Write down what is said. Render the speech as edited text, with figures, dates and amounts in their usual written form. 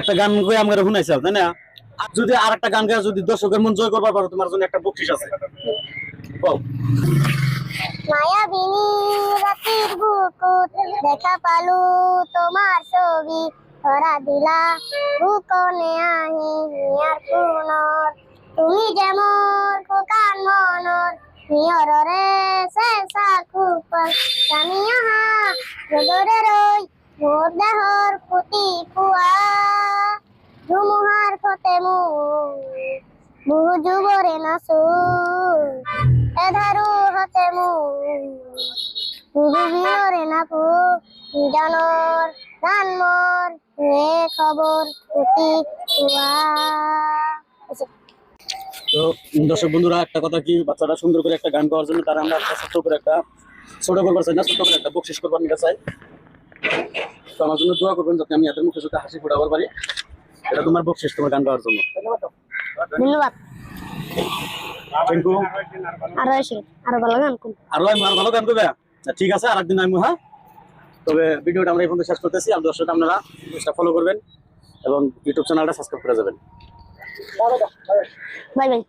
একটা গান গিয়ে আমার শুনাইছাও তাই না? আর যদি আরেকটা গান গায়ে যদি দর্শকের মন জয় করবার পারো তোমার জন্য একটা বকশিস আছে। বল। মায়াবিনী রাতের বুকুত দেখা পালু তোমার ছবি ধরা দিলা বুকনে আহি হিয়ার পুনর তুমি যেমন খোকান মনর নিয়রে শেষা কুপল আমি আহা রোদরে রই মোর দেহর পুতি পুয়া ধুমুহার ফতে মু বহু যুবরে নাচু এধারু হতে মু বহু বিলরে নাপু জানর গান মর রে খবর পুতি পুয়া। তো দর্শক বন্ধুরা একটা কথা কি, বাচ্চারা সুন্দর করে একটা গান গাওয়ার জন্য তারা আমরা একটা ছোট্ট করে একটা ছোট করবার চাই না, ছোট্ট করে একটা বকশিস করবার নিতে চাই। তো আমার জন্য দোয়া করবেন যাতে আমি এদের মুখে সাথে হাসি ফোটাবার পারি। এটা তোমার বকশিস তোমার গান গাওয়ার জন্য। ধন্যবাদ। Thank you. আরো ভালো গান করুন। আরো ভালো গান করবে। আচ্ছা ঠিক আছে, আরেকদিন আমি হ্যাঁ। তবে ভিডিওটা আমরা এই পর্যন্ত শেষ করতেছি। আর দর্শক আপনারা পেজটা ফলো করবেন এবং ইউটিউব চ্যানেলটা সাবস্ক্রাইব করে যাবেন। Bye bye.